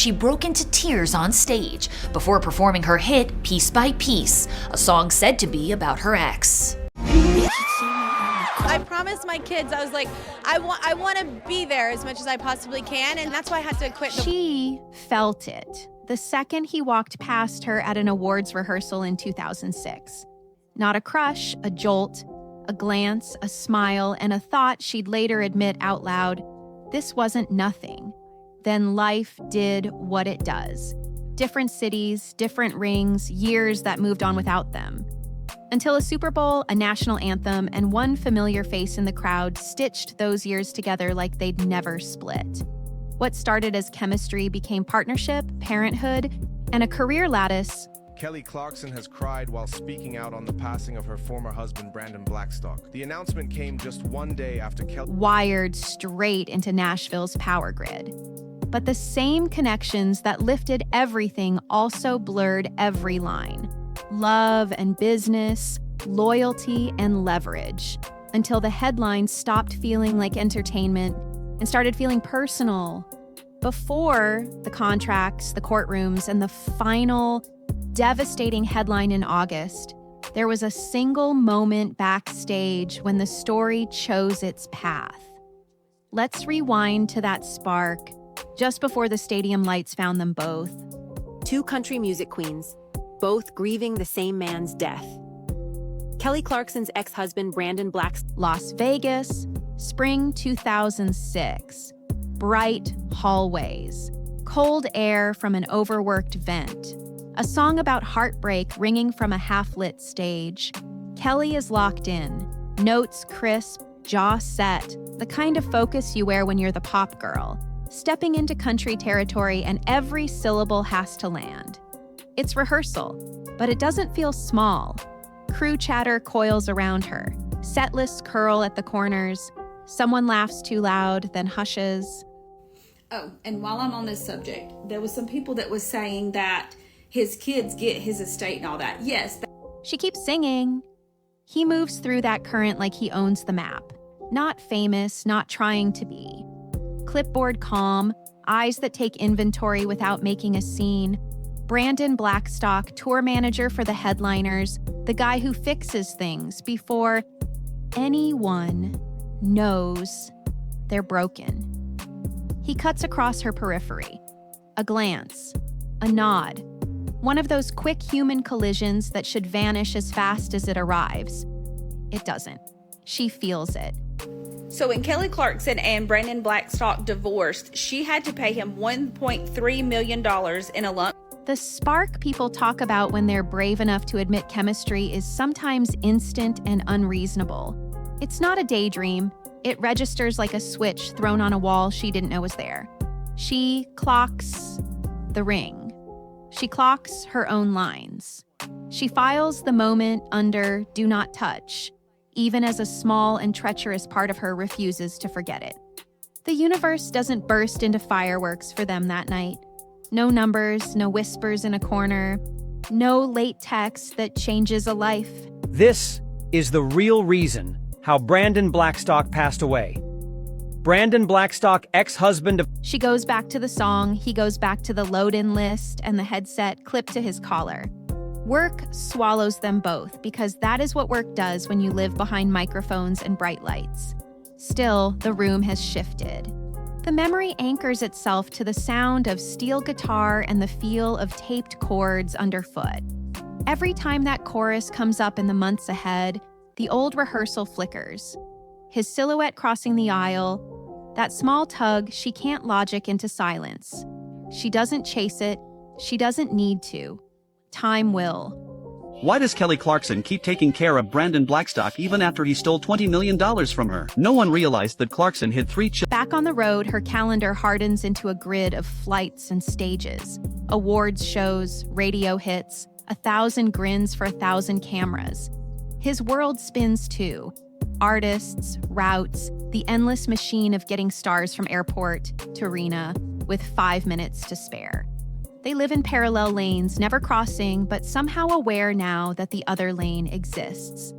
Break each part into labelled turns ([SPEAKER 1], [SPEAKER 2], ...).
[SPEAKER 1] She broke into tears on stage before performing her hit Piece by Piece, a song said to be about her ex.
[SPEAKER 2] I promised my kids, I was like, I want to be there as much as I possibly can, and that's why I had to quit.
[SPEAKER 3] She felt it the second he walked past her at an awards rehearsal in 2006. Not a crush, a jolt, a glance, a smile, and a thought she'd later admit out loud, this wasn't nothing. Then life did what it does. Different cities, different rings, years that moved on without them. Until a Super Bowl, a national anthem, and one familiar face in the crowd stitched those years together like they'd never split. What started as chemistry became partnership, parenthood, and a career lattice.
[SPEAKER 4] Kelly Clarkson has cried while speaking out on the passing of her former husband, Brandon Blackstock. The announcement came just one day after Kelly
[SPEAKER 3] Wired straight into Nashville's power grid. But the same connections that lifted everything also blurred every line. Love and business, loyalty and leverage, until the headlines stopped feeling like entertainment and started feeling personal. Before the contracts, the courtrooms, and the final devastating headline in August, there was a single moment backstage when the story chose its path. Let's rewind to that spark, just before the stadium lights found them both.
[SPEAKER 5] Two country music queens, both grieving the same man's death. Kelly Clarkson's ex-husband, Brandon Blackstock.
[SPEAKER 3] Las Vegas, spring 2006. Bright hallways, cold air from an overworked vent, a song about heartbreak ringing from a half-lit stage. Kelly is locked in, notes crisp, jaw set, the kind of focus you wear when you're the pop girl, stepping into country territory and every syllable has to land. It's rehearsal, but it doesn't feel small. Crew chatter coils around her, set lists curl at the corners, someone laughs too loud, then hushes.
[SPEAKER 6] Oh, and while I'm on this subject, there was some people that was saying that his kids get his estate and all that. Yes.
[SPEAKER 3] She keeps singing. He moves through that current like he owns the map. Not famous, not trying to be. Clipboard calm, eyes that take inventory without making a scene. Brandon Blackstock, tour manager for the headliners, the guy who fixes things before anyone knows they're broken. He cuts across her periphery. A glance, a nod. One of those quick human collisions that should vanish as fast as it arrives. It doesn't. She feels it.
[SPEAKER 6] So when Kelly Clarkson and Brandon Blackstock divorced, she had to pay him $1.3 million in a lump.
[SPEAKER 3] The spark people talk about when they're brave enough to admit chemistry is sometimes instant and unreasonable. It's not a daydream. It registers like a switch thrown on a wall she didn't know was there. She clocks the ring. She clocks her own lines. She files the moment under do not touch, even as a small and treacherous part of her refuses to forget it. The universe doesn't burst into fireworks for them that night. No numbers, no whispers in a corner, no late text that changes a life.
[SPEAKER 7] This is the real reason how Brandon Blackstock passed away. Brandon Blackstock, ex-husband of...
[SPEAKER 3] She goes back to the song, he goes back to the load-in list and the headset clipped to his collar. Work swallows them both because that is what work does when you live behind microphones and bright lights. Still, the room has shifted. The memory anchors itself to the sound of steel guitar and the feel of taped chords underfoot. Every time that chorus comes up in the months ahead, the old rehearsal flickers. His silhouette crossing the aisle, that small tug she can't logic into silence. She doesn't chase it. She doesn't need to. Time will.
[SPEAKER 8] Why does Kelly Clarkson keep taking care of Brandon Blackstock even after he stole $20 million from her? No one realized that Clarkson hid 3 children.
[SPEAKER 3] Back on the road, her calendar hardens into a grid of flights and stages. Awards shows, radio hits, 1,000 grins for 1,000 cameras. His world spins too. Artists, routes, the endless machine of getting stars from airport to arena with 5 minutes to spare. They live in parallel lanes, never crossing, but somehow aware now that the other lane exists.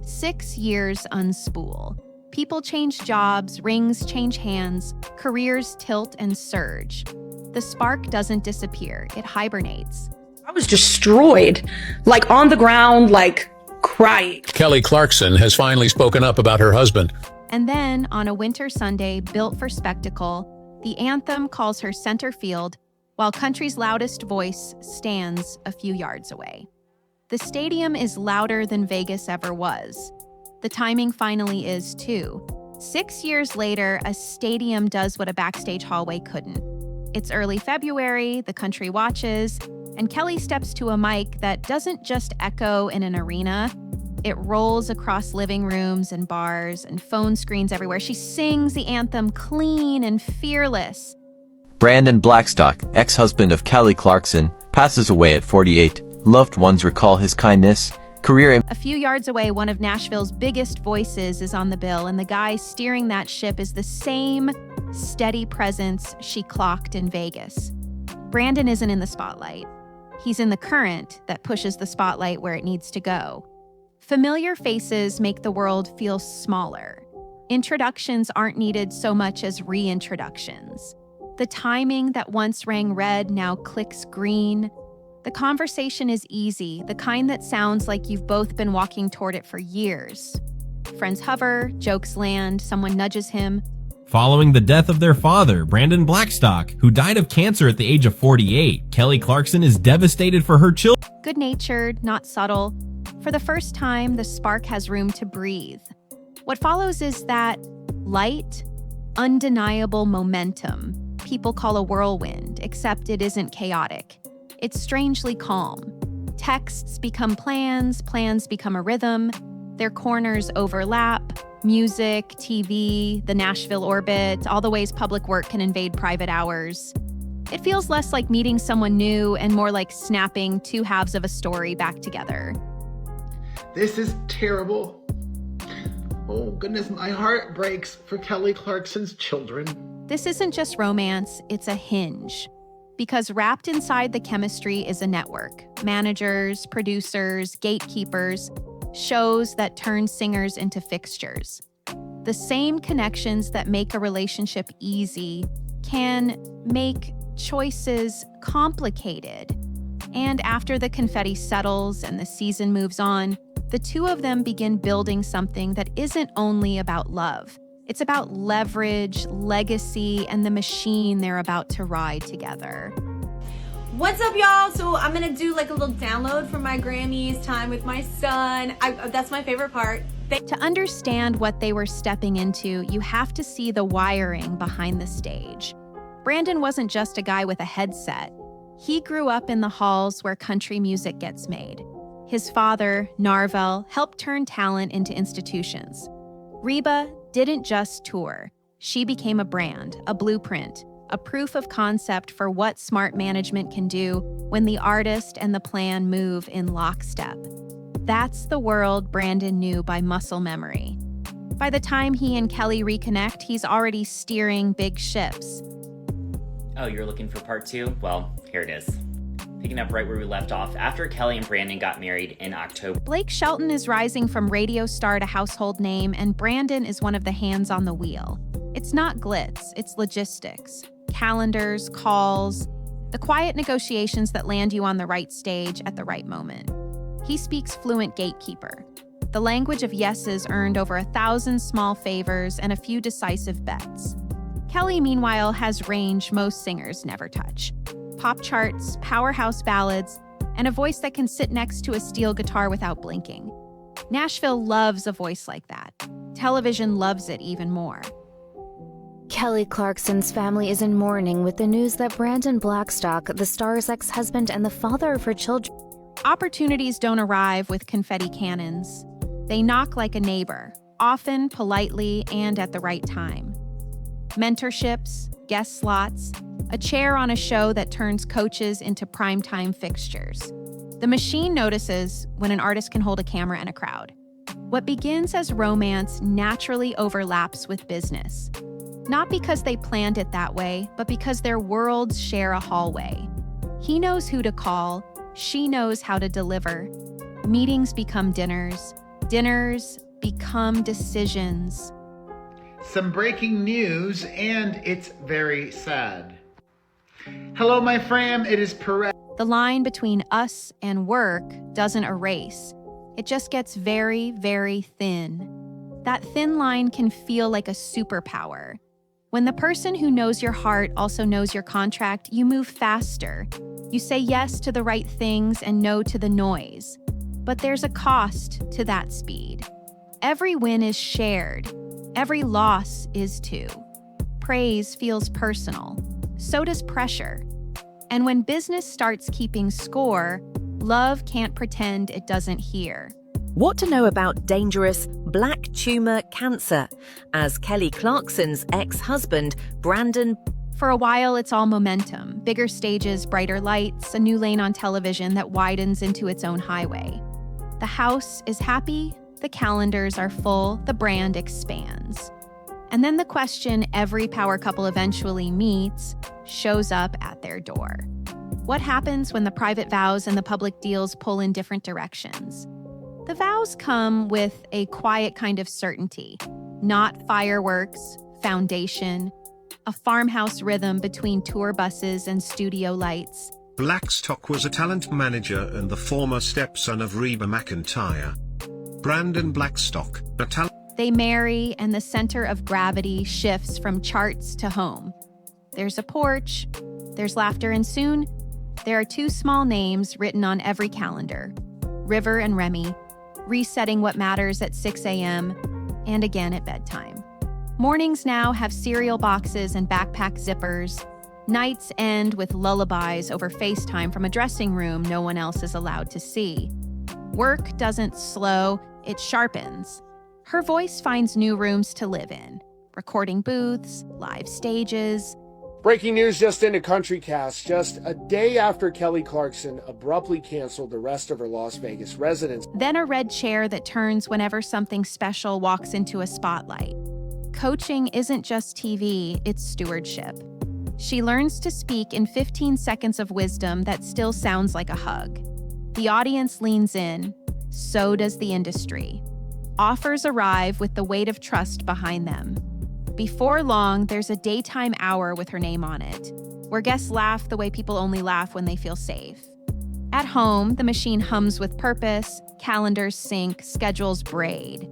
[SPEAKER 3] 6 years unspool. People change jobs, rings change hands, careers tilt and surge. The spark doesn't disappear, it hibernates.
[SPEAKER 9] I was destroyed, like on the ground, like crying.
[SPEAKER 10] Kelly Clarkson has finally spoken up about her husband.
[SPEAKER 3] And then, on a winter Sunday built for spectacle, the anthem calls her center field, while country's loudest voice stands a few yards away. The stadium is louder than Vegas ever was. The timing finally is, too. 6 years later, a stadium does what a backstage hallway couldn't. It's early February, the country watches, and Kelly steps to a mic that doesn't just echo in an arena. It rolls across living rooms and bars and phone screens everywhere. She sings the anthem clean and fearless.
[SPEAKER 11] Brandon Blackstock, ex-husband of Kelly Clarkson, passes away at 48. Loved ones recall his kindness, career.
[SPEAKER 3] A few yards away, one of Nashville's biggest voices is on the bill, and the guy steering that ship is the same steady presence she clocked in Vegas. Brandon isn't in the spotlight. He's in the current that pushes the spotlight where it needs to go. Familiar faces make the world feel smaller. Introductions aren't needed so much as reintroductions. The timing that once rang red now clicks green. The conversation is easy, the kind that sounds like you've both been walking toward it for years. Friends hover, jokes land, someone nudges him.
[SPEAKER 12] Following the death of their father, Brandon Blackstock, who died of cancer at the age of 48, Kelly Clarkson is devastated for her children.
[SPEAKER 3] Good-natured, not subtle. For the first time, the spark has room to breathe. What follows is that light, undeniable momentum people call a whirlwind, except it isn't chaotic. It's strangely calm. Texts become plans, plans become a rhythm, their corners overlap. Music, TV, the Nashville orbit, all the ways public work can invade private hours. It feels less like meeting someone new and more like snapping two halves of a story back together.
[SPEAKER 13] This is terrible. Oh goodness, my heart breaks for Kelly Clarkson's children.
[SPEAKER 3] This isn't just romance, it's a hinge. Because wrapped inside the chemistry is a network. Managers, producers, gatekeepers, shows that turn singers into fixtures. The same connections that make a relationship easy can make choices complicated. And after the confetti settles and the season moves on, the two of them begin building something that isn't only about love. It's about leverage, legacy, and the machine they're about to ride together.
[SPEAKER 2] What's up, y'all? So I'm gonna do like a little download from my Grammys time with my son. That's my favorite part.
[SPEAKER 3] To understand what they were stepping into, you have to see the wiring behind the stage. Brandon wasn't just a guy with a headset. He grew up in the halls where country music gets made. His father, Narvel, helped turn talent into institutions. Reba didn't just tour. She became a brand, a blueprint, a proof of concept for what smart management can do when the artist and the plan move in lockstep. That's the world Brandon knew by muscle memory. By the time he and Kelly reconnect, he's already steering big ships.
[SPEAKER 14] Oh, you're looking for part 2? Well, here it is. Picking up right where we left off after Kelly and Brandon got married in October.
[SPEAKER 3] Blake Shelton is rising from radio star to household name, and Brandon is one of the hands on the wheel. It's not glitz, it's logistics. Calendars, calls, the quiet negotiations that land you on the right stage at the right moment. He speaks fluent gatekeeper, the language of yeses earned over 1,000 small favors and a few decisive bets. Kelly, meanwhile, has range most singers never touch. Pop charts, powerhouse ballads, and a voice that can sit next to a steel guitar without blinking. Nashville loves a voice like that. Television loves it even more.
[SPEAKER 15] Kelly Clarkson's family is in mourning with the news that Brandon Blackstock, the star's ex-husband and the father of her children.
[SPEAKER 3] Opportunities don't arrive with confetti cannons. They knock like a neighbor, often politely and at the right time. Mentorships, guest slots, a chair on a show that turns coaches into primetime fixtures. The machine notices when an artist can hold a camera and a crowd. What begins as romance naturally overlaps with business. Not because they planned it that way, but because their worlds share a hallway. He knows who to call, she knows how to deliver. Meetings become dinners, dinners become decisions.
[SPEAKER 13] Some breaking news, and it's very sad. Hello, my fam, it is Perez.
[SPEAKER 3] The line between us and work doesn't erase. It just gets very, very thin. That thin line can feel like a superpower. When the person who knows your heart also knows your contract, you move faster. You say yes to the right things and no to the noise. But there's a cost to that speed. Every win is shared. Every loss is too. Praise feels personal. So does pressure. And when business starts keeping score, love can't pretend it doesn't hear.
[SPEAKER 16] What to know about dangerous black tumor cancer, as Kelly Clarkson's ex-husband, Brandon.
[SPEAKER 3] For a while, it's all momentum. Bigger stages, brighter lights, a new lane on television that widens into its own highway. The house is happy, the calendars are full, the brand expands. And then the question every power couple eventually meets shows up at their door. What happens when the private vows and the public deals pull in different directions? The vows come with a quiet kind of certainty, not fireworks, foundation, a farmhouse rhythm between tour buses and studio lights.
[SPEAKER 17] Blackstock was a talent manager and the former stepson of Reba McEntire. Brandon Blackstock, a talent.
[SPEAKER 3] They marry, and the center of gravity shifts from charts to home. There's a porch, there's laughter, and soon there are two small names written on every calendar: River and Remy, resetting what matters at 6 a.m. and again at bedtime. Mornings now have cereal boxes and backpack zippers. Nights end with lullabies over FaceTime from a dressing room no one else is allowed to see. Work doesn't slow, it sharpens. Her voice finds new rooms to live in. Recording booths, live stages.
[SPEAKER 18] Breaking news just into CountryCast. Just a day after Kelly Clarkson abruptly canceled the rest of her Las Vegas residence.
[SPEAKER 3] Then a red chair that turns whenever something special walks into a spotlight. Coaching isn't just TV, it's stewardship. She learns to speak in 15 seconds of wisdom that still sounds like a hug. The audience leans in, so does the industry. Offers arrive with the weight of trust behind them. Before long, there's a daytime hour with her name on it, where guests laugh the way people only laugh when they feel safe. At home, the machine hums with purpose, calendars sync, schedules braid.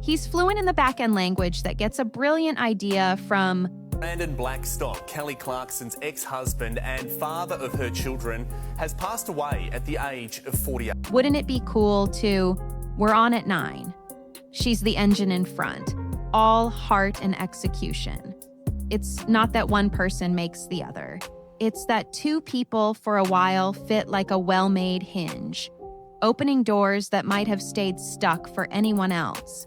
[SPEAKER 3] He's fluent in the back-end language that gets a brilliant idea from
[SPEAKER 19] Brandon Blackstock, Kelly Clarkson's ex-husband and father of her children, has passed away at the age of 48.
[SPEAKER 3] Wouldn't it be cool to, we're on at 9. She's the engine in front, all heart and execution. It's not that one person makes the other. It's that two people for a while fit like a well-made hinge, opening doors that might have stayed stuck for anyone else.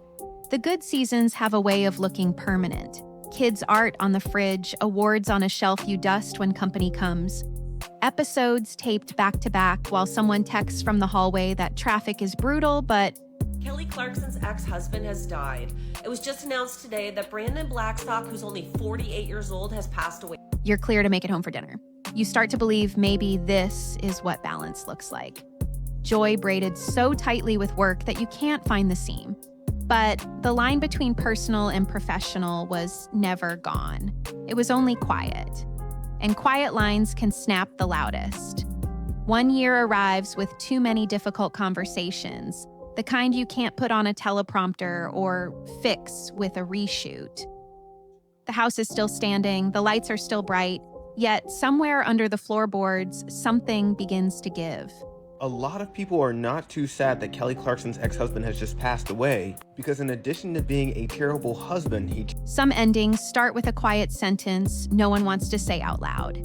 [SPEAKER 3] The good seasons have a way of looking permanent. Kids' art on the fridge, awards on a shelf you dust when company comes. Episodes taped back to back while someone texts from the hallway that traffic is brutal, but
[SPEAKER 20] Kelly Clarkson's ex-husband has died. It was just announced today that Brandon Blackstock, who's only 48 years old, has passed away.
[SPEAKER 3] You're clear to make it home for dinner. You start to believe maybe this is what balance looks like. Joy braided so tightly with work that you can't find the seam. But the line between personal and professional was never gone. It was only quiet. And quiet lines can snap the loudest. 1 year arrives with too many difficult conversations, the kind you can't put on a teleprompter or fix with a reshoot. The house is still standing, the lights are still bright, yet somewhere under the floorboards, something begins to give.
[SPEAKER 21] A lot of people are not too sad that Kelly Clarkson's ex-husband has just passed away, because in addition to being a terrible husband,
[SPEAKER 3] Some endings start with a quiet sentence no one wants to say out loud.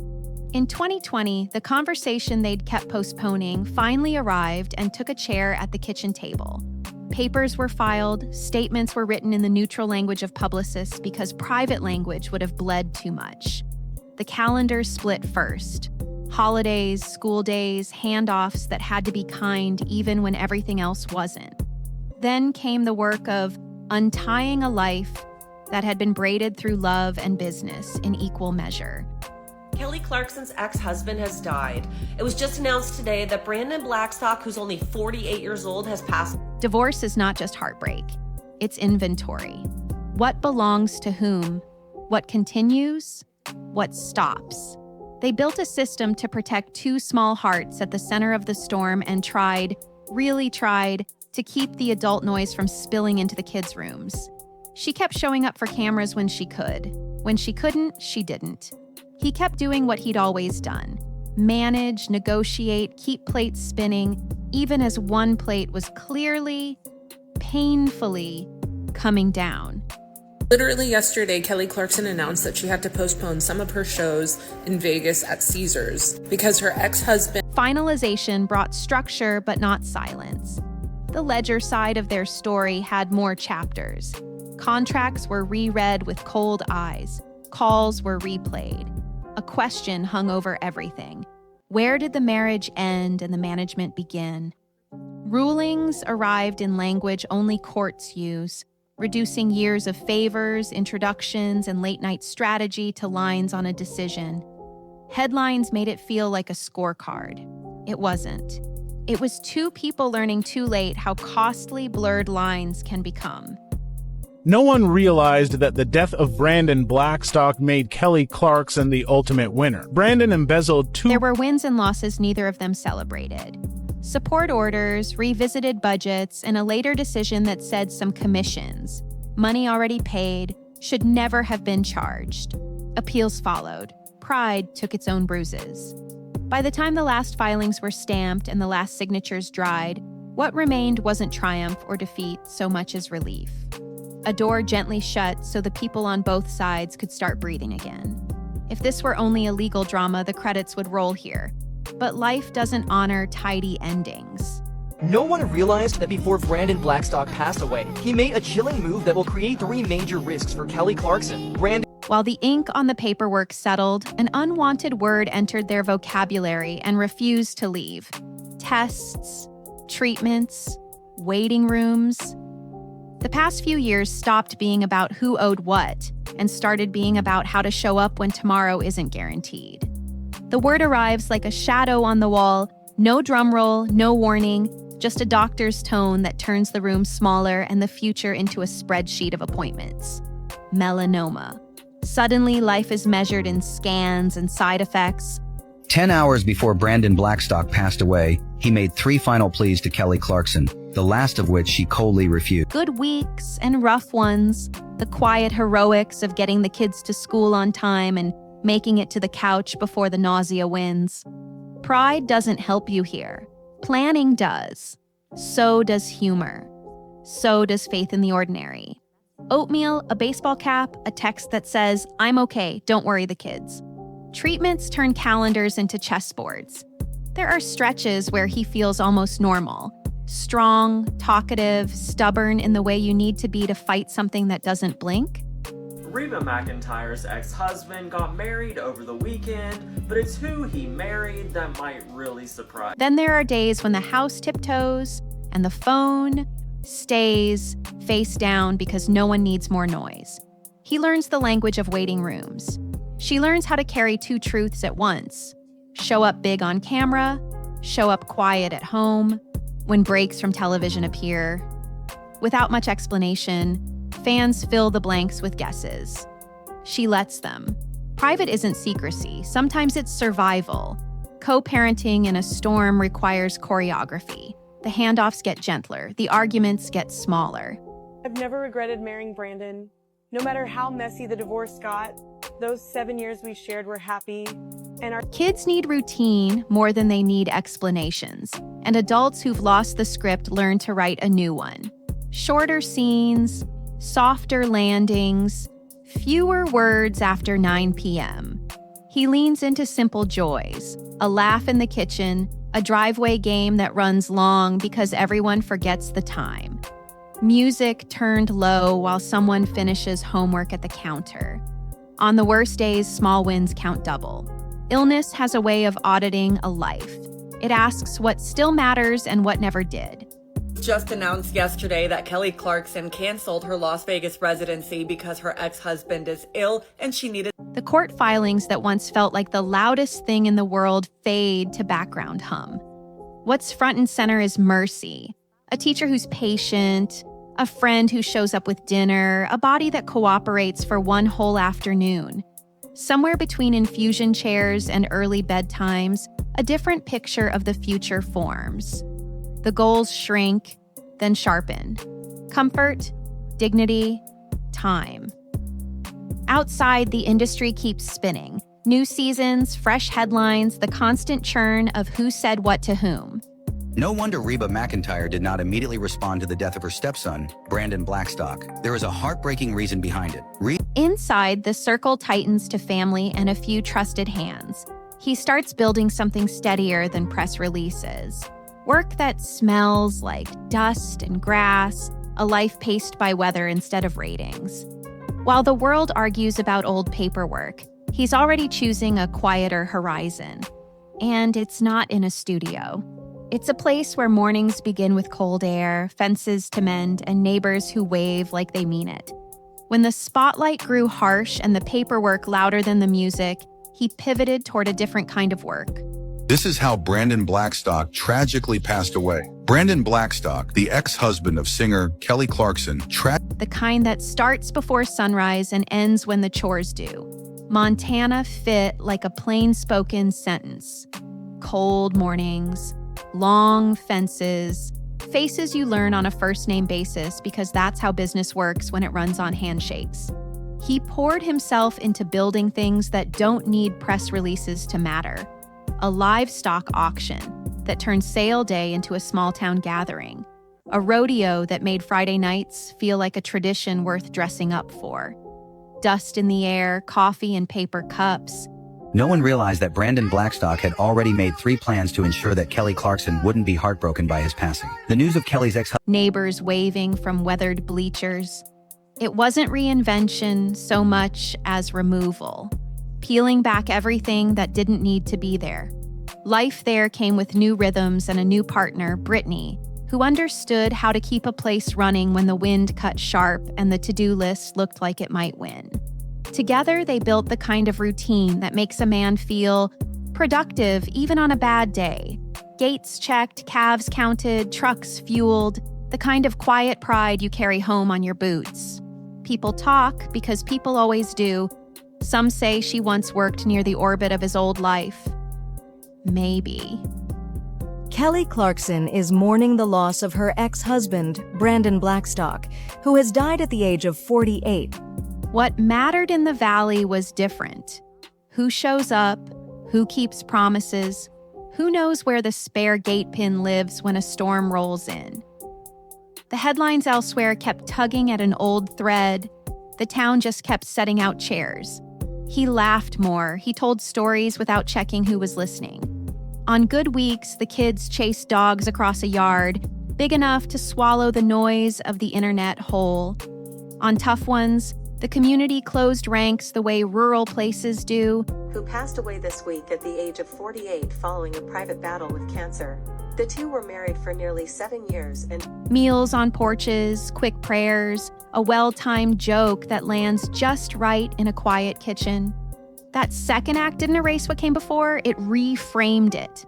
[SPEAKER 3] In 2020, the conversation they'd kept postponing finally arrived and took a chair at the kitchen table. Papers were filed, statements were written in the neutral language of publicists because private language would have bled too much. The calendar split first. Holidays, school days, handoffs that had to be kind even when everything else wasn't. Then came the work of untying a life that had been braided through love and business in equal measure.
[SPEAKER 20] Kelly Clarkson's ex-husband has died. It was just announced today that Brandon Blackstock, who's only 48 years old, has passed.
[SPEAKER 3] Divorce is not just heartbreak. It's inventory. What belongs to whom? What continues? What stops? They built a system to protect two small hearts at the center of the storm and tried, really tried, to keep the adult noise from spilling into the kids' rooms. She kept showing up for cameras when she could. When she couldn't, she didn't. He kept doing what he'd always done. Manage, negotiate, keep plates spinning, even as one plate was clearly, painfully coming down.
[SPEAKER 9] Literally yesterday, Kelly Clarkson announced that she had to postpone some of her shows in Vegas at Caesars because her ex-husband...
[SPEAKER 3] Finalization brought structure but not silence. The ledger side of their story had more chapters. Contracts were reread with cold eyes. Calls were replayed. A question hung over everything. Where did the marriage end and the management begin? Rulings arrived in language only courts use, reducing years of favors, introductions, and late-night strategy to lines on a decision. Headlines made it feel like a scorecard. It wasn't. It was two people learning too late how costly blurred lines can become.
[SPEAKER 1] No one realized that the death of Brandon Blackstock made Kelly Clarkson the ultimate winner. Brandon embezzled
[SPEAKER 3] There were wins and losses neither of them celebrated. Support orders, revisited budgets, and a later decision that said some commissions, money already paid, should never have been charged. Appeals followed. Pride took its own bruises. By the time the last filings were stamped and the last signatures dried, what remained wasn't triumph or defeat so much as relief. A door gently shut so the people on both sides could start breathing again. If this were only a legal drama, the credits would roll here. But life doesn't honor tidy endings.
[SPEAKER 22] No one realized that before Brandon Blackstock passed away, he made a chilling move that will create 3 major risks for Kelly Clarkson.
[SPEAKER 3] While the ink on the paperwork settled, an unwanted word entered their vocabulary and refused to leave. Tests, treatments, waiting rooms. The past few years stopped being about who owed what and started being about how to show up when tomorrow isn't guaranteed. The word arrives like a shadow on the wall, no drum roll, no warning, just a doctor's tone that turns the room smaller and the future into a spreadsheet of appointments. Melanoma. Suddenly, life is measured in scans and side effects.
[SPEAKER 23] 10 hours before Brandon Blackstock passed away, he made 3 final pleas to Kelly Clarkson, the last of which she coldly refused.
[SPEAKER 3] Good weeks and rough ones, the quiet heroics of getting the kids to school on time and making it to the couch before the nausea wins. Pride doesn't help you here. Planning does. So does humor. So does faith in the ordinary. Oatmeal, a baseball cap, a text that says, "I'm okay, don't worry the kids." Treatments turn calendars into chessboards. There are stretches where he feels almost normal. Strong, talkative, stubborn in the way you need to be to fight something that doesn't blink.
[SPEAKER 24] Reba McEntire's ex-husband got married over the weekend, but it's who he married that might really surprise.
[SPEAKER 3] Then there are days when the house tiptoes and the phone stays face down because no one needs more noise. He learns the language of waiting rooms. She learns how to carry 2 truths at once. Show up big on camera, show up quiet at home, when breaks from television appear. Without much explanation, fans fill the blanks with guesses. She lets them. Private isn't secrecy. Sometimes it's survival. Co-parenting in a storm requires choreography. The handoffs get gentler. The arguments get smaller.
[SPEAKER 25] I've never regretted marrying Brandon. No matter how messy the divorce got, those 7 years we shared were happy. And our
[SPEAKER 3] kids need routine more than they need explanations. And adults who've lost the script learn to write a new one. Shorter scenes, softer landings, fewer words after 9 p.m. He leans into simple joys, a laugh in the kitchen, a driveway game that runs long because everyone forgets the time. Music turned low while someone finishes homework at the counter. On the worst days, small wins count double. Illness has a way of auditing a life. It asks what still matters and what never did.
[SPEAKER 26] Just announced yesterday that Kelly Clarkson canceled her Las Vegas residency because her ex-husband is ill and she needed...
[SPEAKER 3] The court filings that once felt like the loudest thing in the world fade to background hum. What's front and center is mercy. A teacher who's patient, a friend who shows up with dinner, a body that cooperates for one whole afternoon. Somewhere between infusion chairs and early bedtimes, a different picture of the future forms. The goals shrink, then sharpen. Comfort, dignity, time. Outside, the industry keeps spinning. New seasons, fresh headlines, the constant churn of who said what to whom.
[SPEAKER 23] No wonder Reba McEntire did not immediately respond to the death of her stepson, Brandon Blackstock. There is a heartbreaking reason behind it.
[SPEAKER 3] Inside, the circle tightens to family and a few trusted hands. He starts building something steadier than press releases. Work that smells like dust and grass, a life paced by weather instead of ratings. While the world argues about old paperwork, he's already choosing a quieter horizon. And it's not in a studio. It's a place where mornings begin with cold air, fences to mend, and neighbors who wave like they mean it. When the spotlight grew harsh and the paperwork louder than the music, he pivoted toward a different kind of work.
[SPEAKER 4] This is how Brandon Blackstock tragically passed away. Brandon Blackstock, the ex-husband of singer Kelly Clarkson,
[SPEAKER 3] The kind that starts before sunrise and ends when the chores do. Montana fit like a plain-spoken sentence. Cold mornings, long fences, faces you learn on a first-name basis because that's how business works when it runs on handshakes. He poured himself into building things that don't need press releases to matter. A livestock auction that turned sale day into a small-town gathering. A rodeo that made Friday nights feel like a tradition worth dressing up for. Dust in the air, coffee in paper cups.
[SPEAKER 23] No one realized that Brandon Blackstock had already made 3 plans to ensure that Kelly Clarkson wouldn't be heartbroken by his passing. The news of Kelly's
[SPEAKER 3] Neighbors waving from weathered bleachers. It wasn't reinvention so much as removal. Peeling back everything that didn't need to be there. Life there came with new rhythms and a new partner, Brittany, who understood how to keep a place running when the wind cut sharp and the to-do list looked like it might win. Together, they built the kind of routine that makes a man feel productive even on a bad day. Gates checked, calves counted, trucks fueled, the kind of quiet pride you carry home on your boots. People talk because people always do. Some say she once worked near the orbit of his old life. Maybe.
[SPEAKER 5] Kelly Clarkson is mourning the loss of her ex-husband, Brandon Blackstock, who has died at the age of 48.
[SPEAKER 3] What mattered in the valley was different. Who shows up? Who keeps promises? Who knows where the spare gate pin lives when a storm rolls in? The headlines elsewhere kept tugging at an old thread. The town just kept setting out chairs. He laughed more. He told stories without checking who was listening. On good weeks, the kids chased dogs across a yard, big enough to swallow the noise of the internet whole. On tough ones, the community closed ranks the way rural places do.
[SPEAKER 6] Who passed away this week at the age of 48 following a private battle with cancer. The two were married for nearly 7 years and
[SPEAKER 3] Meals on porches, quick prayers, a well-timed joke that lands just right in a quiet kitchen. That second act didn't erase what came before, it reframed it.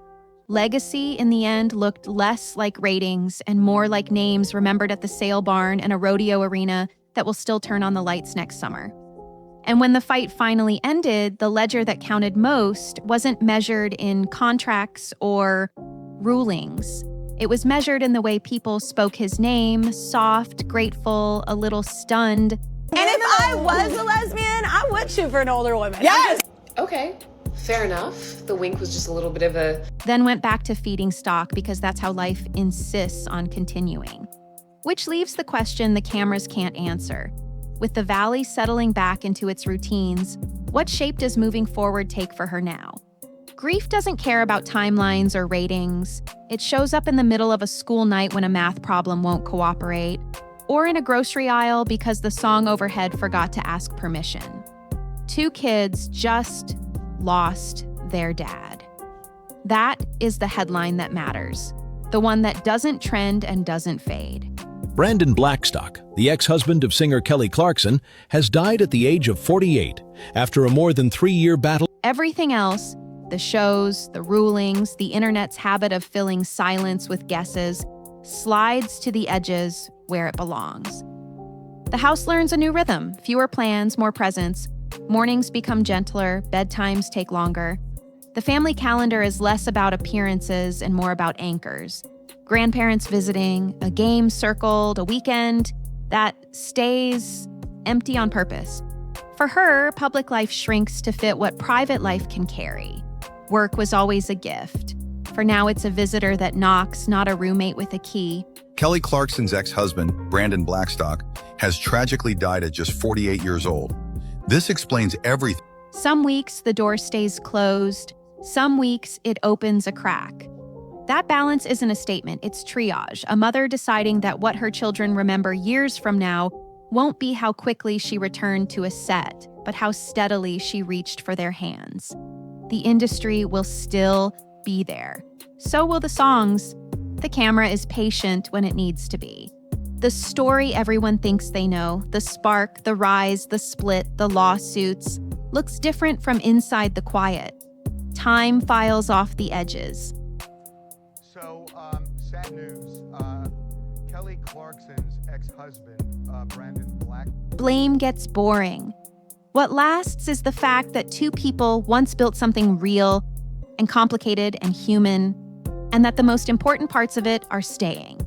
[SPEAKER 3] Legacy, in the end, looked less like ratings and more like names remembered at the sale barn and a rodeo arena that will still turn on the lights next summer. And when the fight finally ended, the ledger that counted most wasn't measured in contracts or rulings. It was measured in the way people spoke his name, soft, grateful, a little stunned.
[SPEAKER 25] And if I was a lesbian, I would shoot for an older woman.
[SPEAKER 7] Yes! Okay, fair enough. The wink was just a little bit of a...
[SPEAKER 3] Then went back to feeding stock because that's how life insists on continuing. Which leaves the question the cameras can't answer. With the valley settling back into its routines, what shape does moving forward take for her now? Grief doesn't care about timelines or ratings. It shows up in the middle of a school night when a math problem won't cooperate, or in a grocery aisle because the song overhead forgot to ask permission. 2 kids just lost their dad. That is the headline that matters, the one that doesn't trend and doesn't fade.
[SPEAKER 8] Brandon Blackstock, the ex-husband of singer Kelly Clarkson, has died at the age of 48 after a more than 3-year battle.
[SPEAKER 3] Everything else, the shows, the rulings, the internet's habit of filling silence with guesses, slides to the edges where it belongs. The house learns a new rhythm, fewer plans, more presence, Mornings become gentler, bedtimes take longer. The family calendar is less about appearances and more about anchors. Grandparents visiting, a game circled, a weekend that stays empty on purpose. For her, public life shrinks to fit what private life can carry. Work was always a gift. For now, it's a visitor that knocks, not a roommate with a key.
[SPEAKER 4] Kelly Clarkson's ex-husband, Brandon Blackstock, has tragically died at just 48 years old. This explains everything.
[SPEAKER 3] Some weeks the door stays closed. Some weeks it opens a crack. That balance isn't a statement, it's triage. A mother deciding that what her children remember years from now won't be how quickly she returned to a set, but how steadily she reached for their hands. The industry will still be there. So will the songs. The camera is patient when it needs to be. The story everyone thinks they know, the spark, the rise, the split, the lawsuits, looks different from inside the quiet. Time files off the edges.
[SPEAKER 2] So, sad news. Kelly Clarkson's ex-husband, Brandon Black.
[SPEAKER 3] Blame gets boring. What lasts is the fact that two people once built something real and complicated and human, and that the most important parts of it are staying.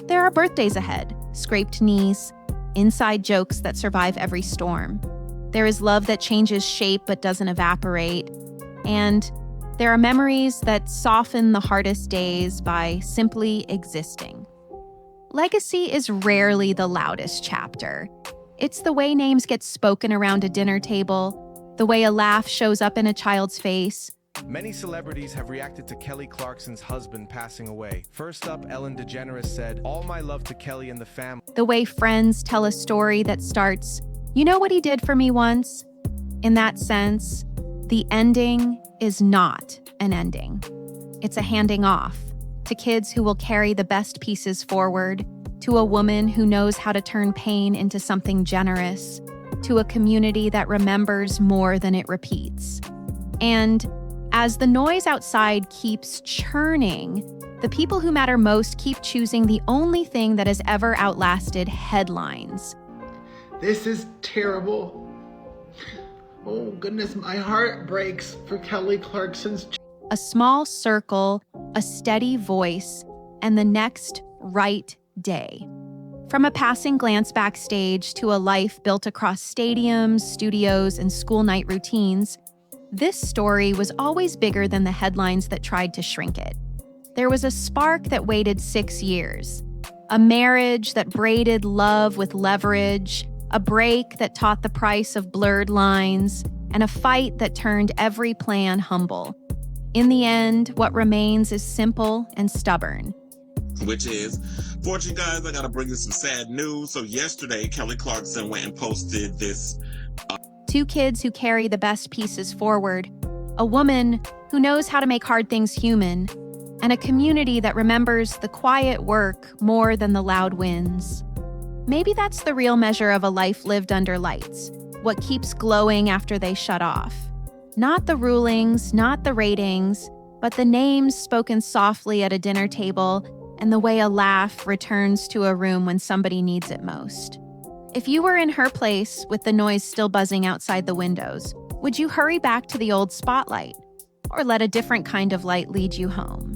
[SPEAKER 3] There are birthdays ahead, scraped knees, inside jokes that survive every storm. There is love that changes shape but doesn't evaporate. And there are memories that soften the hardest days by simply existing. Legacy is rarely the loudest chapter. It's the way names get spoken around a dinner table, the way a laugh shows up in a child's face.
[SPEAKER 10] Many celebrities have reacted to Kelly Clarkson's husband passing away. First up, Ellen DeGeneres said, "All my love to Kelly and the family."
[SPEAKER 3] The way friends tell a story that starts, "You know what he did for me once?" In that sense, the ending is not an ending. It's a handing off to kids who will carry the best pieces forward, to a woman who knows how to turn pain into something generous, to a community that remembers more than it repeats. And as the noise outside keeps churning, the people who matter most keep choosing the only thing that has ever outlasted headlines.
[SPEAKER 13] This is terrible. Oh goodness, my heart breaks for Kelly Clarkson's.
[SPEAKER 3] A small circle, a steady voice, and the next right day. From a passing glance backstage to a life built across stadiums, studios, and school night routines, this story was always bigger than the headlines that tried to shrink it. There was a spark that waited 6 years, a marriage that braided love with leverage, a break that taught the price of blurred lines, and a fight that turned every plan humble. In the end, what remains is simple and stubborn.
[SPEAKER 11] Which is, fortunately guys, I gotta bring you some sad news. So yesterday, Kelly Clarkson went and posted this.
[SPEAKER 3] Two kids who carry the best pieces forward, a woman who knows how to make hard things human, and a community that remembers the quiet work more than the loud wins. Maybe that's the real measure of a life lived under lights, what keeps glowing after they shut off. Not the rulings, not the ratings, but the names spoken softly at a dinner table and the way a laugh returns to a room when somebody needs it most. If you were in her place with the noise still buzzing outside the windows, would you hurry back to the old spotlight or let a different kind of light lead you home?